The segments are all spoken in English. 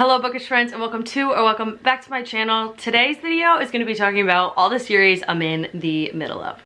Hello bookish friends, and welcome back to my channel. Today's video is going to be talking about all the series I'm in the middle of.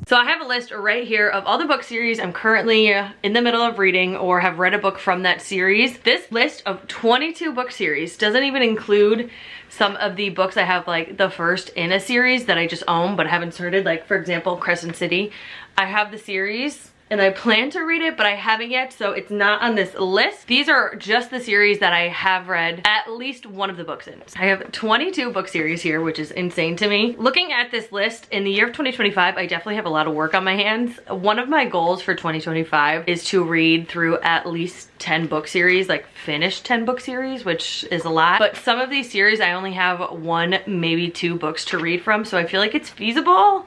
So I have a list right here of all the book series I'm currently in the middle of reading or have read a book from that series. This list of 22 book series doesn't even include some of the books I have, like the first in a series that I just own but haven't started. Like for example, Crescent City. I have the series and I plan to read it, but I haven't yet, so it's not on this list. These are just the series that I have read at least one of the books in. I have 22 book series here, which is insane to me. Looking at this list, in the year of 2025, I definitely have a lot of work on my hands. One of my goals for 2025 is to read through at least 10 book series, like finish 10 book series, which is a lot. But some of these series, I only have one, maybe two books to read from, so I feel like it's feasible.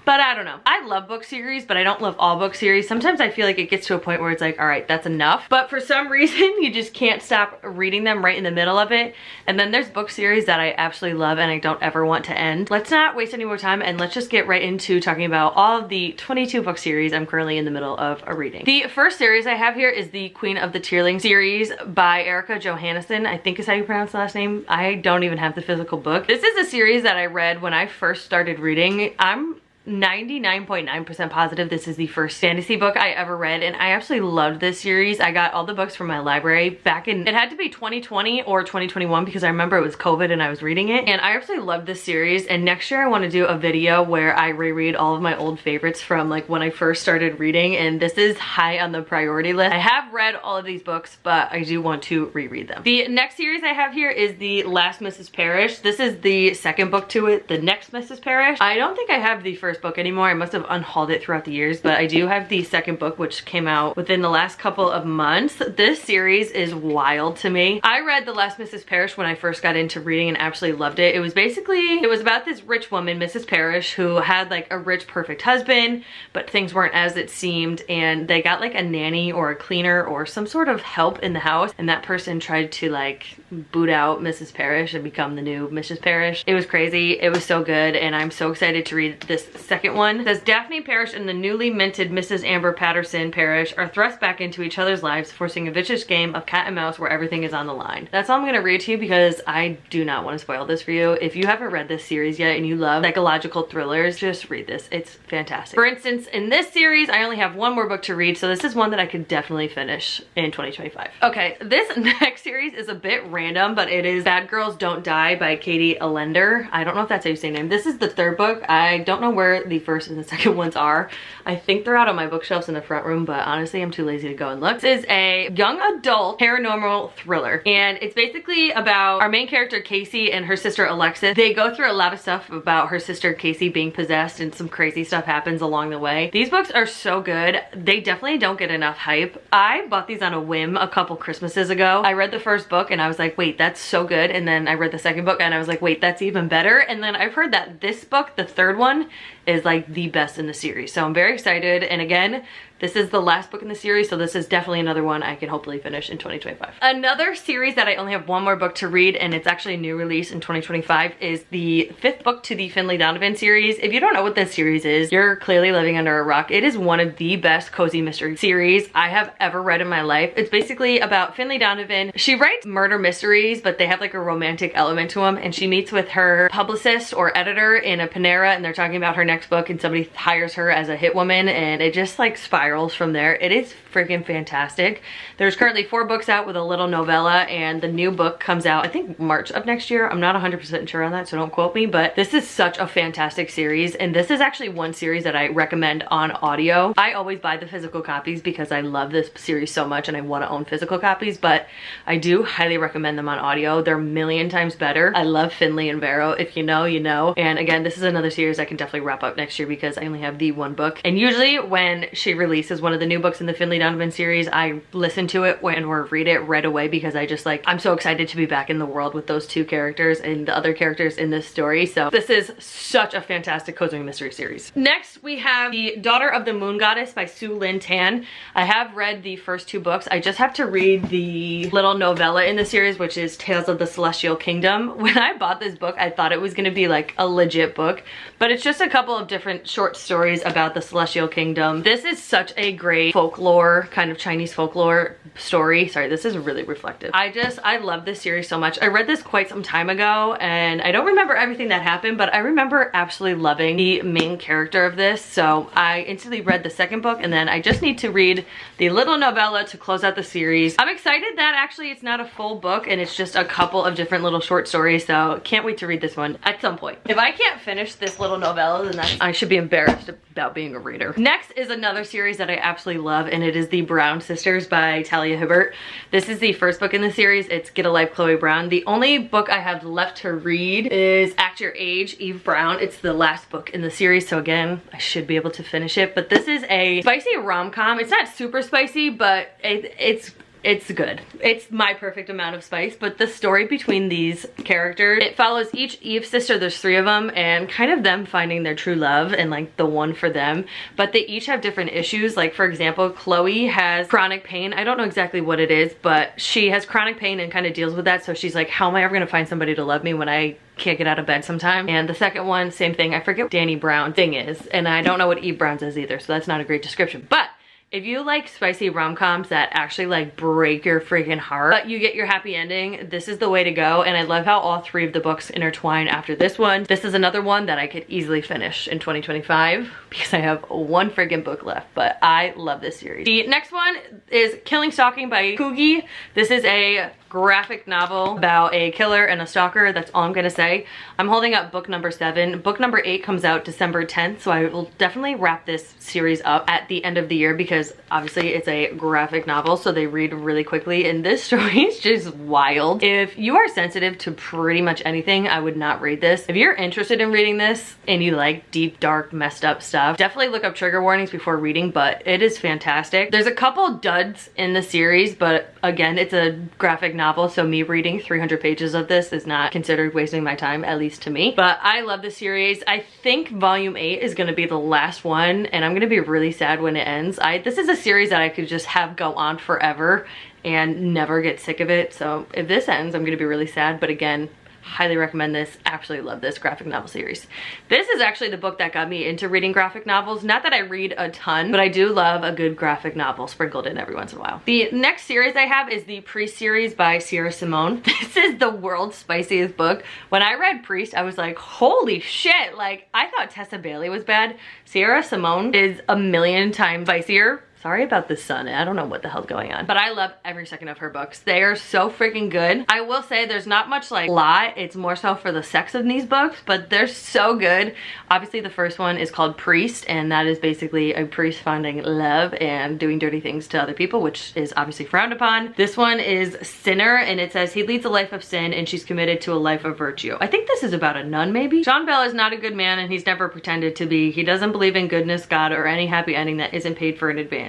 But I don't know. I love book series, but I don't love all book series. Sometimes I feel like it gets to a point where it's like, all right, that's enough. But for some reason, you just can't stop reading them right in the middle of it. And then there's book series that I absolutely love and I don't ever want to end. Let's not waste any more time and let's just get right into talking about all of the 22 book series I'm currently in the middle of reading. The first series I have here is the Queen of the Tearling series by Erica Johannesson, I think is how you pronounce the last name. I don't even have the physical book. This is a series that I read when I first started reading. I'm 99.9% positive this is the first fantasy book I ever read, and I absolutely loved this series. I got all the books from my library back in, it had to be 2020 or 2021 because I remember it was COVID and I was reading it, and I absolutely loved this series. And next year I want to do a video where I reread all of my old favorites from like when I first started reading, and this is high on the priority list. I have read all of these books, but I do want to reread them. The next series I have here is The Last Mrs. Parrish. This is the second book to it, The Next Mrs. Parrish. I don't think I have the first book anymore. I must have unhauled it throughout the years, but I do have the second book, which came out within the last couple of months. This series is wild to me. I read The Last Mrs. Parrish when I first got into reading and absolutely loved it. It was about this rich woman, Mrs. Parrish, who had like a rich, perfect husband, but things weren't as it seemed, and they got like a nanny or a cleaner or some sort of help in the house, and that person tried to like boot out Mrs. Parrish and become the new Mrs. Parrish. It was crazy. It was so good, and I'm so excited to read this second one. It says Daphne Parrish and the newly minted Mrs. Amber Patterson Parrish are thrust back into each other's lives, forcing a vicious game of cat and mouse where everything is on the line. That's all I'm gonna read to you because I do not want to spoil this for you. If you haven't read this series yet and you love psychological thrillers, just read this. It's fantastic. For instance, in this series, I only have one more book to read, so this is one that I could definitely finish in 2025. Okay, this next series is a bit random, but it is Bad Girls Don't Die by Katie Allender. I don't know if that's how you say her name. This is the third book. I don't know where the first and the second ones are. I think they're out on my bookshelves in the front room, but honestly I'm too lazy to go and look. This is a young adult paranormal thriller, and it's basically about our main character Casey and her sister Alexis. They go through a lot of stuff about her sister Casey being possessed, and some crazy stuff happens along the way. These books are so good. They definitely don't get enough hype. I bought these on a whim a couple Christmases ago. I read the first book and I was like, wait, that's so good, and then I read the second book and I was like, wait, that's even better. And then I've heard that this book, the third one, is like the best in the series, so I'm very excited. And again, this is the last book in the series, so this is definitely another one I can hopefully finish in 2025. Another series that I only have one more book to read, and it's actually a new release in 2025, is the fifth book to the Finley Donovan series. If you don't know what this series is, you're clearly living under a rock. It is one of the best cozy mystery series I have ever read in my life. It's basically about Finley Donovan. She writes murder mysteries, but they have like a romantic element to them, and she meets with her publicist or editor in a Panera, and they're talking about her next book, and somebody hires her as a hit woman, and it just like spirals from there. It is freaking fantastic. There's currently 4 books out with a little novella, and the new book comes out I think March of next year. I'm not 100% sure on that, so don't quote me, but this is such a fantastic series, and this is actually one series that I recommend on audio. I always buy the physical copies because I love this series so much and I want to own physical copies, but I do highly recommend them on audio. They're a million times better. I love Finley and Vero. If you know, you know. And again, this is another series I can definitely wrap up next year because I only have the one book, and usually when she releases release as one of the new books in the Finley Donovan series, I listen to it or read it right away because I just like, I'm so excited to be back in the world with those two characters and the other characters in this story. So this is such a fantastic cozy mystery series. Next, we have The Daughter of the Moon Goddess by Sue Lynn Tan. I have read the first two books. I just have to read the little novella in the series, which is Tales of the Celestial Kingdom. When I bought this book, I thought it was gonna be like a legit book, but it's just a couple of different short stories about the Celestial Kingdom. This is such a great folklore, kind of Chinese folklore story. Sorry, this is really reflective. I love this series so much. I read this quite some time ago and I don't remember everything that happened, but I remember absolutely loving the main character of this. So I instantly read the second book and then I just need to read the little novella to close out the series. I'm excited that actually it's not a full book and it's just a couple of different little short stories, so can't wait to read this one at some point. If I can't finish this little novella, then I should be embarrassed about being a reader. Next is another series that I absolutely love, and it is The Brown Sisters by Talia Hibbert. This is the first book in the series. It's Get a Life, Chloe Brown. The only book I have left to read is Act Your Age, Eve Brown. It's the last book in the series, so again, I should be able to finish it. But this is a spicy rom-com. It's not super spicy, but it's good. It's my perfect amount of spice, but the story between these characters, it follows each Eve sister, there's 3 of them, and kind of them finding their true love and like the one for them, but they each have different issues. Like for example, Chloe has chronic pain. I don't know exactly what it is, but she has chronic pain and kind of deals with that. So she's like, how am I ever gonna find somebody to love me when I can't get out of bed sometime? And the second one, same thing. I forget what Danny Brown thing is, and I don't know what Eve Brown's is either, so that's not a great description. But if you like spicy rom-coms that actually like break your freaking heart, but you get your happy ending, this is the way to go. And I love how all 3 of the books intertwine after this one. This is another one that I could easily finish in 2025 because I have 1 friggin' book left, but I love this series. The next one is Killing Stalking by Kugi. This is a graphic novel about a killer and a stalker. That's all I'm gonna say. I'm holding up book number 7. Book number 8 comes out December 10th, so I will definitely wrap this series up at the end of the year because obviously it's a graphic novel, so they read really quickly, and this story is just wild. If you are sensitive to pretty much anything, I would not read this. If you're interested in reading this and you like deep, dark, messed up stuff, definitely look up trigger warnings before reading, but it is fantastic. There's a couple duds in the series, but again, it's a graphic novel, so me reading 300 pages of this is not considered wasting my time, at least to me. But I love the series. I think volume 8 is gonna be the last one, and I'm gonna be really sad when it ends. This is a series that I could just have go on forever and never get sick of it. So if this ends, I'm gonna be really sad, but again, highly recommend this. Absolutely love this graphic novel series. This is actually the book that got me into reading graphic novels. Not that I read a ton, but I do love a good graphic novel sprinkled in every once in a while. The next series I have is the Priest series by Sierra Simone. This is the world's spiciest book. When I read Priest, I was like, holy shit, like I thought Tessa Bailey was bad. Sierra Simone is a million times spicier. Sorry about the sun. I don't know what the hell's going on. But I love every second of her books. They are so freaking good. I will say there's not much like plot. It's more so for the sex in these books, but they're so good. Obviously the first one is called Priest, and that is basically a priest finding love and doing dirty things to other people, which is obviously frowned upon. This one is Sinner, and it says he leads a life of sin and she's committed to a life of virtue. I think this is about a nun maybe. Sean Bell is not a good man and he's never pretended to be. He doesn't believe in goodness, God, or any happy ending that isn't paid for in advance.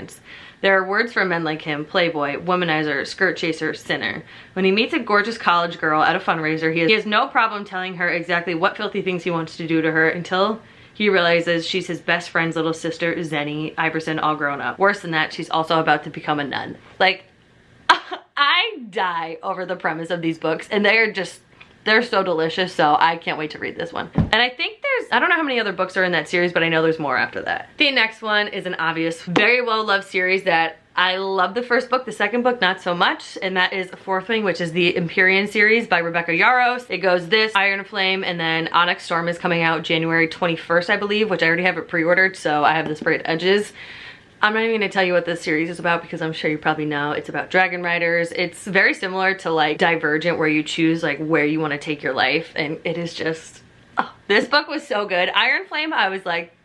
There are words for men like him: playboy, womanizer, skirt chaser, sinner. When he meets a gorgeous college girl at a fundraiser, he has no problem telling her exactly what filthy things he wants to do to her until he realizes she's his best friend's little sister, Zenny Iverson, all grown up. Worse than that, she's also about to become a nun. Like, I die over the premise of these books, and they're so delicious, so I can't wait to read this one. And I think I don't know how many other books are in that series, but I know there's more after that. The next one is an obvious, very well-loved series that I love the first book, the second book not so much, and that is Fourth Wing, which is the Empyrean series by Rebecca Yarros. It goes this, Iron Flame, and then Onyx Storm is coming out January 21st, I believe, which I already have it pre-ordered, so I have the sprayed edges. I'm not even gonna tell you what this series is about because I'm sure you probably know. It's about dragon riders. It's very similar to like Divergent, where you choose like where you want to take your life, and it is just, oh, this book was so good. Iron Flame, I was like,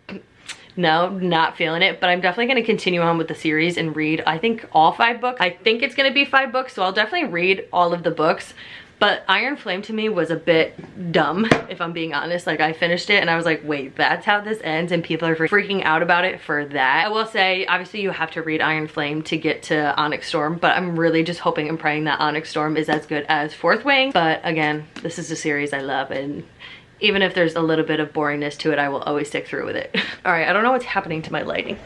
no, not feeling it, but I'm definitely going to continue on with the series and read, I think, all 5 books. I think it's going to be 5 books, so I'll definitely read all of the books. But Iron Flame to me was a bit dumb, if I'm being honest. Like, I finished it and I was like, wait, that's how this ends, and people are freaking out about it for that. I will say, obviously you have to read Iron Flame to get to Onyx Storm, but I'm really just hoping and praying that Onyx Storm is as good as Fourth Wing. But again, this is a series I love, and even if there's a little bit of boringness to it, I will always stick through with it. All right, I don't know what's happening to my lighting.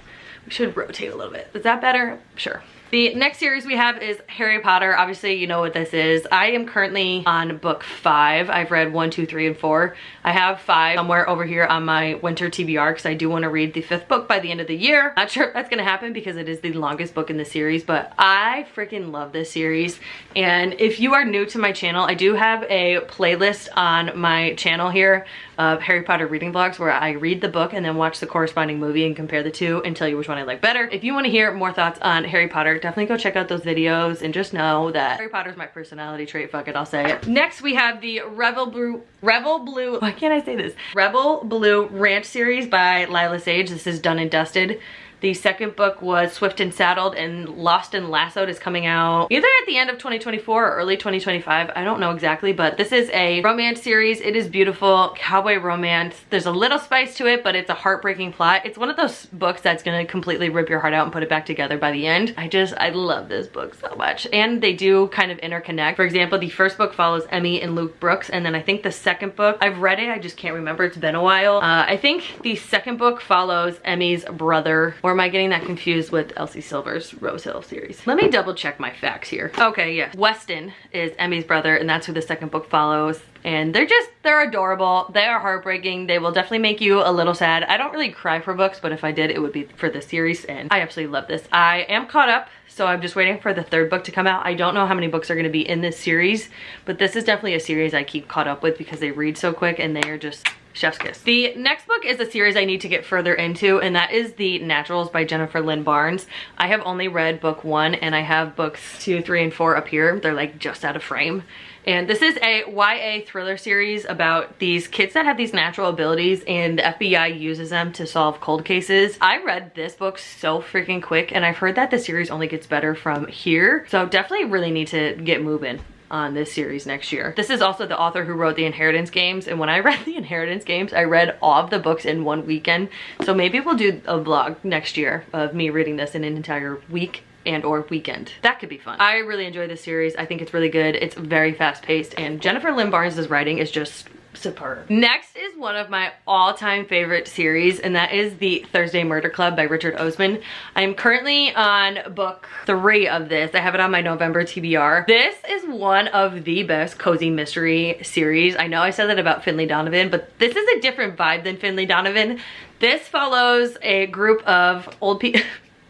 We should rotate a little bit. Is that better? Sure. The next series we have is Harry Potter. Obviously, you know what this is. I am currently on book 5. I've read 1, 2, 3, and 4. I have 5 somewhere over here on my winter TBR because I do want to read the 5th book by the end of the year. Not sure if that's going to happen because it is the longest book in the series, but I freaking love this series. And if you are new to my channel, I do have a playlist on my channel here of Harry Potter reading vlogs where I read the book and then watch the corresponding movie and compare the two and tell you which one I like better. If you want to hear more thoughts on Harry Potter, definitely go check out those videos and just know that Harry Potter's my personality trait. Fuck it, I'll say it. Next we have the Rebel Blue, why can't I say this? Rebel Blue Ranch series by Lila Sage. This is done and dusted. The second book was Swift and Saddled, and Lost and Lassoed is coming out either at the end of 2024 or early 2025. I don't know exactly, but this is a romance series. It is beautiful, cowboy romance. There's a little spice to it, but it's a heartbreaking plot. It's one of those books that's gonna completely rip your heart out and put it back together by the end. I love this book so much. And they do kind of interconnect. For example, the first book follows Emmy and Luke Brooks, and then I think the second book, I've read it, I just can't remember, it's been a while. I think the second book follows Emmy's brother, or am I getting that confused with Elsie Silver's Rose Hill series? Let me double check my facts here. Okay, yes. Weston is Emmy's brother, and that's who the second book follows. And they're adorable. They are heartbreaking. They will definitely make you a little sad. I don't really cry for books, but if I did, it would be for this series, and I absolutely love this. I am caught up, so I'm just waiting for the third book to come out. I don't know how many books are going to be in this series, but this is definitely a series I keep caught up with because they read so quick and they are just chef's kiss. The next book is a series I need to get further into, and that is The Naturals by Jennifer Lynn Barnes. I have only read book 1, and I have books 2, 3, and 4 up here. They're like just out of frame. And this is a YA thriller series about these kids that have these natural abilities, and the FBI uses them to solve cold cases. I read this book so freaking quick, and I've heard that the series only gets better from here. So definitely really need to get moving on this series next year. This is also the author who wrote The Inheritance Games, and when I read The Inheritance Games, I read all of the books in one weekend. So maybe we'll do a vlog next year of me reading this in an entire week and or weekend. That could be fun. I really enjoy this series. I think it's really good. It's very fast paced, and Jennifer Lynn Barnes' writing is just superb. Next is one of my all-time favorite series, and that is The Thursday Murder Club by Richard Osman. I'm currently on book 3 of this. I have it on my November TBR. This is one of the best cozy mystery series. I know I said that about Finley Donovan, but this is a different vibe than Finley Donovan. This follows a group of old people.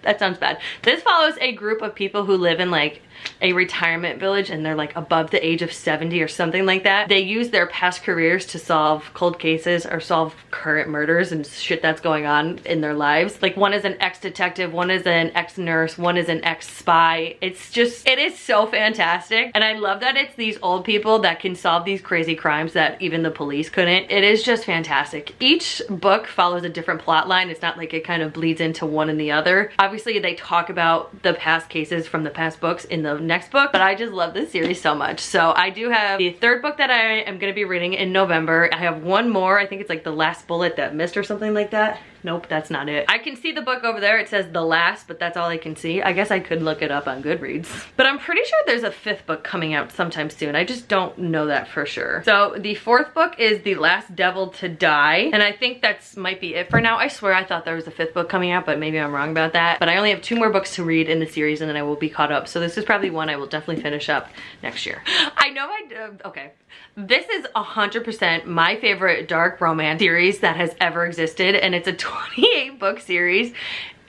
That sounds bad. This follows a group of people who live in like a retirement village, and they're like above the age of 70 or something like that. They use their past careers to solve cold cases or solve current murders and shit that's going on in their lives. Like, one is an ex-detective, one is an ex-nurse, one is an ex-spy. It's just, it is so fantastic. And I love that it's these old people that can solve these crazy crimes that even the police couldn't. It is just fantastic. Each book follows a different plot line. It's not like it kind of bleeds into one and the other. Obviously, they talk about the past cases from the past books in the next book, but I just love this series so much. So I do have the third book that I am going to be reading in November. I have one more. I think it's like The Last Bullet That Missed or something like that. Nope, that's not it. I can see the book over there. It says The Last, but that's all I can see. I guess I could look it up on Goodreads. But I'm pretty sure there's a 5th book coming out sometime soon. I just don't know that for sure. So the 4th book is The Last Devil to Die, and I think that's might be it for now. I swear I thought there was a 5th book coming out, but maybe I'm wrong about that. But I only have 2 more books to read in the series, and then I will be caught up. So this is probably one I will definitely finish up next year. I know okay. This is 100% my favorite dark romance series that has ever existed, and it's a 28 book series.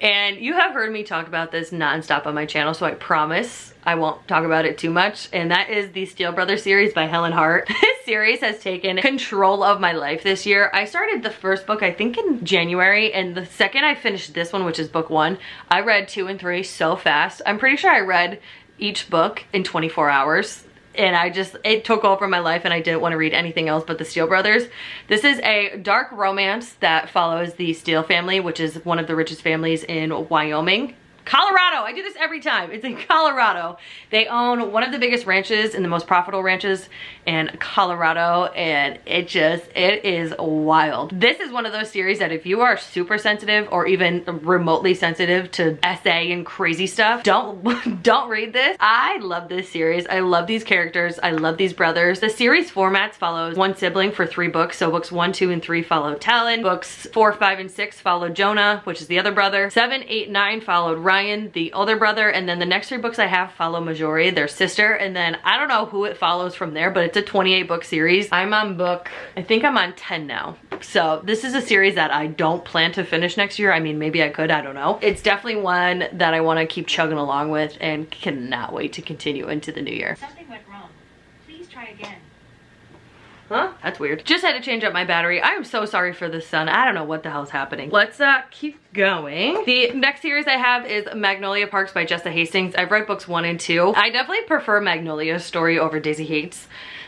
And you have heard me talk about this nonstop on my channel, so I promise I won't talk about it too much. And that is the Steel Brothers series by Helen Hart. This series has taken control of my life this year. I started the first book, I think, in January, and the second I finished this one, which is book 1, I read 2 and 3 so fast. I'm pretty sure I read each book in 24 hours. And it took over my life, and I didn't want to read anything else but the Steel Brothers. This is a dark romance that follows the Steel family, which is one of the richest families in Wyoming. Colorado. I do this every time. It's in Colorado. They own one of the biggest ranches and the most profitable ranches in Colorado, and it is wild. This is one of those series that if you are super sensitive or even remotely sensitive to SA and crazy stuff, don't read this. I love this series. I love these characters. I love these brothers. The series formats follows one sibling for 3 books. So books 1, 2, and 3 follow Talon. Books 4, 5, and 6 follow Jonah, which is the other brother. 7, 8, 9 followed Ryan, the older brother, and then the next 3 books I have follow Majori, their sister, and then I don't know who it follows from there, but it's a 28 book series. I'm on book, I think I'm on 10 now. So this is a series that I don't plan to finish next year. I mean, maybe I could, I don't know. It's definitely one that I want to keep chugging along with and cannot wait to continue into the new year. Something went wrong. Please try again. Huh? That's weird. Just had to change up my battery. I am so sorry for the sun. I don't know what the hell's happening. Let's keep going. The next series I have is Magnolia Parks by Jessa Hastings. I've read books 1 and 2. I definitely prefer Magnolia's story over Daisy Hates.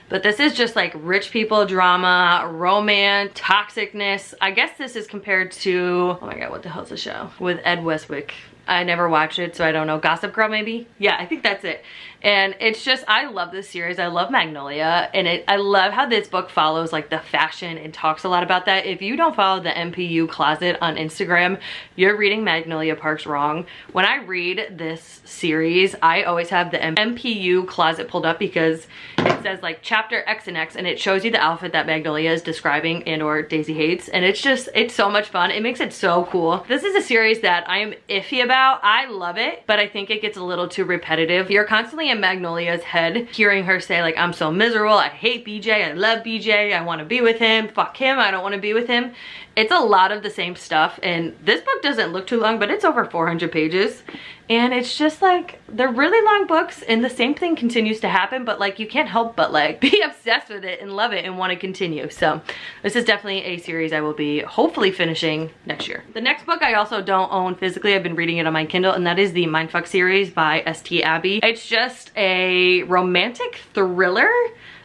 But this is just like rich people drama, romance, toxicness. I guess this is compared to, oh my god, what the hell's the show? With Ed Westwick. I never watched it, so I don't know. Gossip Girl, maybe? Yeah, I think that's it. And it's just, I love this series. I love Magnolia, and I love how this book follows like the fashion and talks a lot about that. If you don't follow the MPU Closet on Instagram, you're reading Magnolia Parks wrong. When I read this series, I always have the MPU Closet pulled up because it says like chapter X and X, and it shows you the outfit that Magnolia is describing and or Daisy Hates, and it's just, it's so much fun. It makes it so cool. This is a series that I am iffy about. I love it, but I think it gets a little too repetitive. You're constantly in Magnolia's head, hearing her say like, I'm so miserable, I hate BJ, I love BJ, I want to be with him, fuck him, I don't want to be with him. It's a lot of the same stuff, and this book doesn't look too long, but it's over 400 pages. And it's just like, they're really long books, and the same thing continues to happen, but like you can't help but like be obsessed with it and love it and want to continue. So this is definitely a series I will be hopefully finishing next year. The next book I also don't own physically. I've been reading it on my Kindle, and that is the Mindfuck series by St. Abbey. It's just a romantic thriller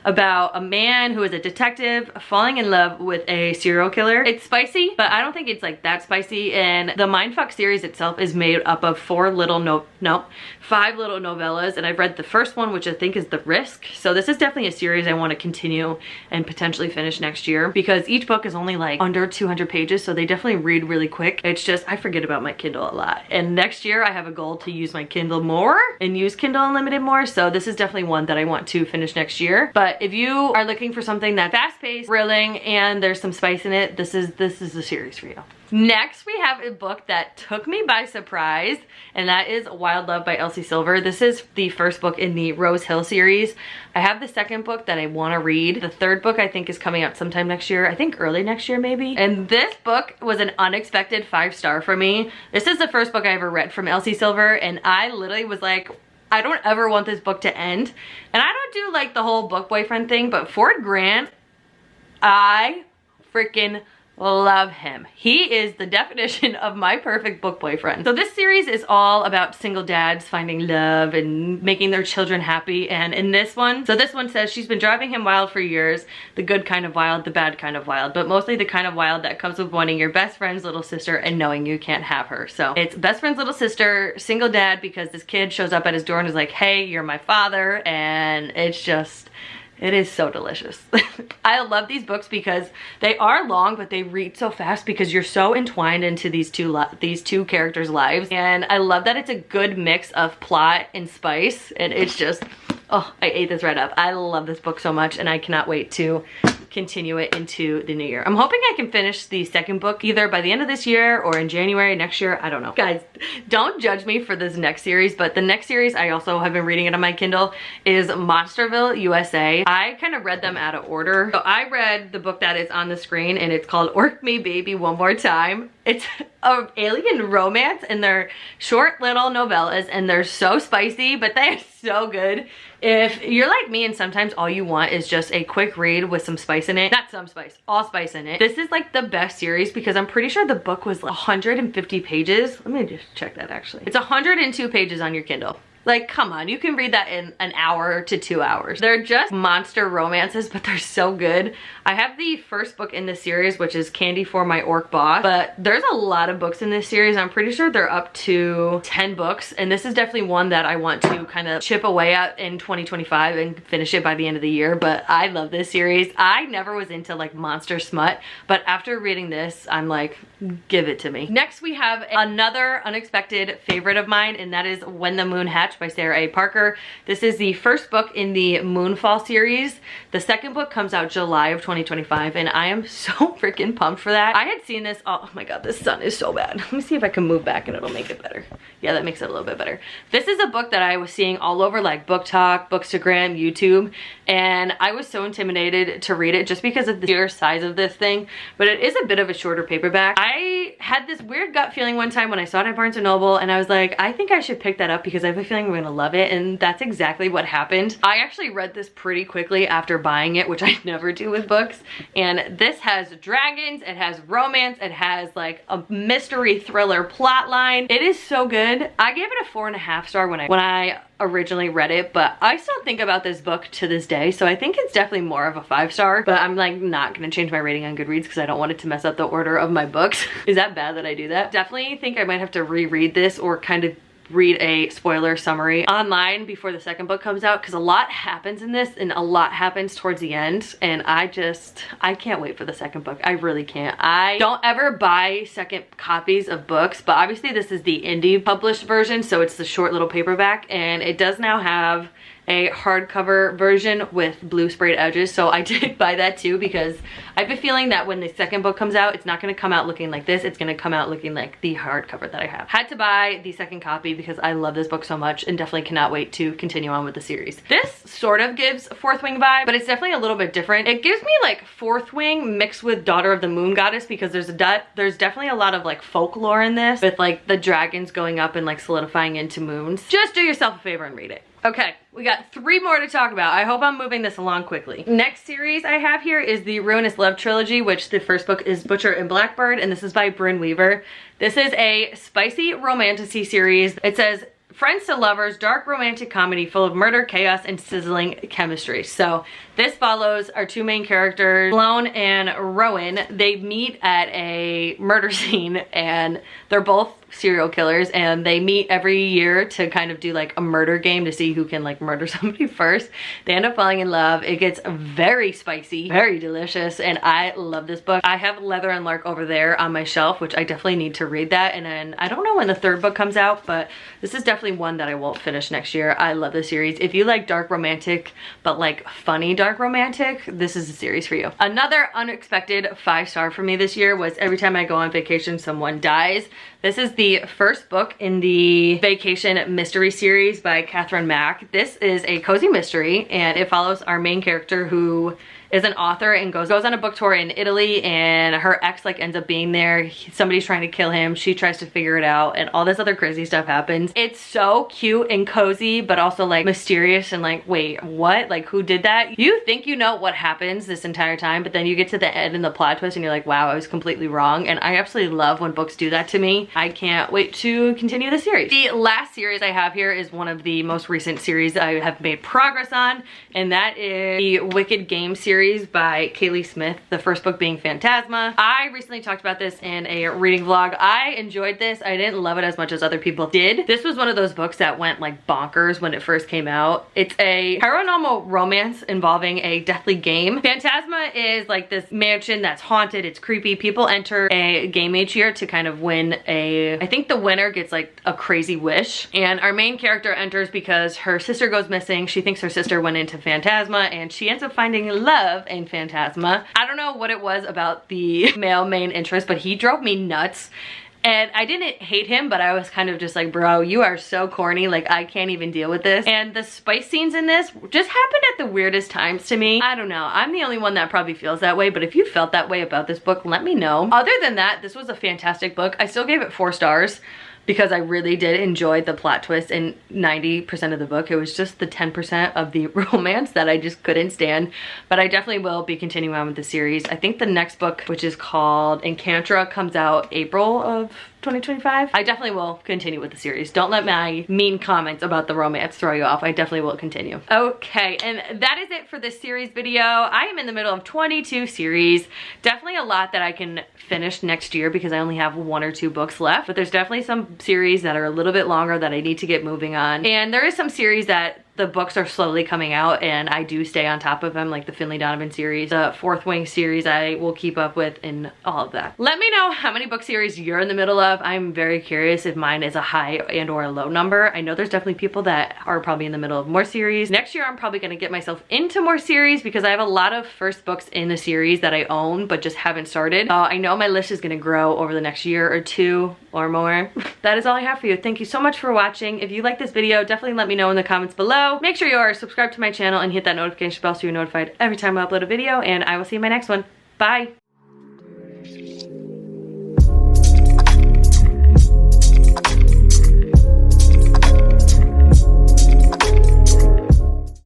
about a man who is a detective falling in love with a serial killer. It's spicy, but I don't think it's like that spicy. And the Mindfuck series itself is made up of 5 little novellas, and I've read the first one, which I think is The Risk. So this is definitely a series I want to continue and potentially finish next year, because each book is only like under 200 pages, so they definitely read really quick. It's just, I forget about my Kindle a lot. And next year I have a goal to use my Kindle more and use Kindle Unlimited more, so this is definitely one that I want to finish next year. But if you are looking for something that's fast-paced, thrilling, and there's some spice in it, this is the series for you. Next, we have a book that took me by surprise, and that is Wild Love by Elsie Silver. This is the first book in the Rose Hill series. I have the second book that I want to read. The third book I think is coming out sometime next year. I think early next year maybe. And this book was an unexpected 5-star for me. This is the first book I ever read from Elsie Silver, and I literally was like, I don't ever want this book to end. And I don't do like the whole book boyfriend thing, but Ford Grant, I freaking love him. He is the definition of my perfect book boyfriend. So this series is all about single dads finding love and making their children happy. And in this one, so this one says she's been driving him wild for years, the good kind of wild, the bad kind of wild, but mostly the kind of wild that comes with wanting your best friend's little sister and knowing you can't have her. So it's best friend's little sister, single dad, because this kid shows up at his door and is like, hey, you're my father. And it's just, it is so delicious. I love these books because they are long, but they read so fast because you're so entwined into these two characters' lives. And I love that it's a good mix of plot and spice. And it's just, oh, I ate this right up. I love this book so much, and I cannot wait to continue it into the new year. I'm hoping I can finish the second book either by the end of this year or in January next year. I don't know. Guys, don't judge me for this next series, but the next series, I also have been reading it on my Kindle, is Monsterville USA. I kind of read them out of order. So I read the book that is on the screen, and it's called Ork Me Baby One More Time. It's an alien romance, and they're short little novellas, and they're so spicy, but they are so good. If you're like me and sometimes all you want is just a quick read with some spice in it, not some spice, all spice in it, this is like the best series, because I'm pretty sure the book was 150 pages. Let me just check that actually. It's 102 pages on your Kindle. Like, come on, you can read that in an hour to 2 hours. They're just monster romances, but they're so good. I have the first book in the series, which is Candy for My Orc Boss, but there's a lot of books in this series. I'm pretty sure they're up to 10 books, and this is definitely one that I want to kind of chip away at in 2025 and finish it by the end of the year. But I love this series. I never was into like monster smut, but after reading this, I'm like, give it to me. Next, we have another unexpected favorite of mine, and that is When the Moon Hatched by Sarah A. Parker. This is the first book in the Moonfall series. The second book comes out July of 2025, and I am so freaking pumped for that. I had seen this, oh my god, this sun is so bad. Let me see if I can move back and it'll make it better. Yeah, that makes it a little bit better. This is a book that I was seeing all over like Book Talk, Bookstagram, YouTube, and I was so intimidated to read it just because of the sheer size of this thing, but it is a bit of a shorter paperback. I had this weird gut feeling one time when I saw it at Barnes & Noble, and I was like, I think I should pick that up because I have a feeling we're gonna love it, and that's exactly what happened. I actually read this pretty quickly after buying it, which I never do with books, and this has dragons, it has romance, it has like a mystery thriller plot line. It is so good. I gave it a 4.5 star when I originally read it, but I still think about this book to this day, so I think it's definitely more of a 5 star, but I'm like not gonna change my rating on Goodreads because I don't want it to mess up the order of my books. Is that bad that I do that? Definitely think I might have to reread this or kind of read a spoiler summary online before the second book comes out, because a lot happens in this and a lot happens towards the end, and I can't wait for the second book. I really can't. I don't ever buy second copies of books, but obviously this is the indie published version, so it's the short little paperback, and it does now have a hardcover version with blue sprayed edges, so I did buy that too because I have a feeling that when the second book comes out, it's not going to come out looking like this, it's going to come out looking like the hardcover that I have. Had to buy the second copy because I love this book so much and definitely cannot wait to continue on with the series. This sort of gives Fourth Wing vibe, but it's definitely a little bit different. It gives me like Fourth Wing mixed with Daughter of the Moon Goddess, because there's definitely a lot of like folklore in this with like the dragons going up and like solidifying into moons. Just do yourself a favor and read it. Okay, we got 3 more to talk about. I hope I'm moving this along quickly. Next series I have here is the Ruinous Love Trilogy, which the first book is Butcher and Blackbird, and this is by Brynne Weaver. This is a spicy romantasy series. It says, friends to lovers, dark romantic comedy full of murder, chaos, and sizzling chemistry. So this follows our 2 main characters, Sloane and Rowan. They meet at a murder scene, and they're both serial killers, and they meet every year to kind of do like a murder game to see who can like murder somebody first. They end up falling in love. It gets very spicy, very delicious, and I love this book. I have Leather and Lark over there on my shelf, which I definitely need to read that, and then I don't know when the 3rd book comes out, but this is definitely one that I won't finish next year. I love this series. If you like dark romantic but like funny dark romantic, this is a series for you. Another unexpected 5 star for me this year was Every Time I Go on Vacation Someone Dies. This is the first book in the Vacation Mystery series by Catherine Mack. This is a cozy mystery, and it follows our main character, who is an author and goes on a book tour in Italy, and her ex like ends up being there. Somebody's trying to kill him. She tries to figure it out, and all this other crazy stuff happens. It's so cute and cozy, but also like mysterious and like, wait, what? Like, who did that? You think you know what happens this entire time, but then you get to the end and the plot twist and you're like, wow, I was completely wrong. And I absolutely love when books do that to me. I can't wait to continue the series. The last series I have here is one of the most recent series I have made progress on, and that is the Wicked Game series by Kaylee Smith, the first book being Phantasma. I recently talked about this in a reading vlog. I enjoyed this. I didn't love it as much as other people did. This was one of those books that went like bonkers when it first came out. It's a paranormal romance involving a deathly game. Phantasma is like this mansion that's haunted. It's creepy. People enter a game each year to kind of win I think the winner gets like a crazy wish, and our main character enters because her sister goes missing. She thinks her sister went into Phantasma, and she ends up finding love in Phantasma. I don't know what it was about the male main interest, but he drove me nuts. And I didn't hate him, but I was kind of just like, bro, you are so corny. Like, I can't even deal with this. And the spice scenes in this just happened at the weirdest times to me. I don't know. I'm the only one that probably feels that way, but if you felt that way about this book, let me know. Other than that, this was a fantastic book. I still gave it 4 stars. Because I really did enjoy the plot twist in 90% of the book. It was just the 10% of the romance that I just couldn't stand. But I definitely will be continuing on with the series. I think the next book, which is called Encantra, comes out April of 2025. I definitely will continue with the series. Don't let my mean comments about the romance throw you off. I definitely will continue. Okay, and that is it for this series video. I am in the middle of 22 series. Definitely a lot that I can finish next year because I only have 1 or 2 books left, but there's definitely some series that are a little bit longer that I need to get moving on. And there is some series that the books are slowly coming out and I do stay on top of them, like the Finley Donovan series, the Fourth Wing series I will keep up with, and all of that. Let me know how many book series you're in the middle of. I'm very curious if mine is a high and or a low number. I know there's definitely people that are probably in the middle of more series. Next year I'm probably gonna get myself into more series because I have a lot of first books in the series that I own but just haven't started. I know my list is gonna grow over the next year or 2 or more. That is all I have for you. Thank you so much for watching. If you like this video, definitely let me know in the comments below. Make sure you are subscribed to my channel and hit that notification bell so you're notified every time I upload a video, and I will see you in my next one. Bye.